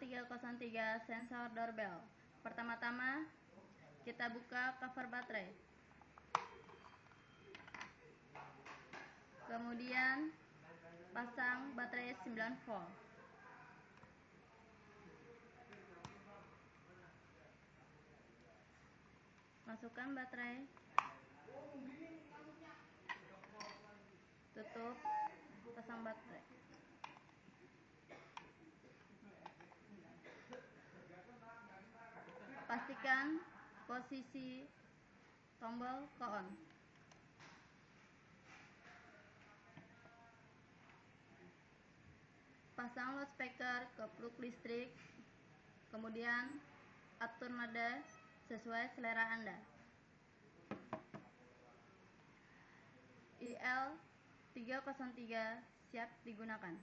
IL303 sensor doorbell. Pertama-tama kita buka cover baterai. Kemudian pasang baterai 9 volt. Masukkan baterai. Tutup, pasang baterai. Pastikan posisi tombol ke on. Pasang loudspeaker ke plug listrik, kemudian atur nada sesuai selera Anda. IL303 siap digunakan.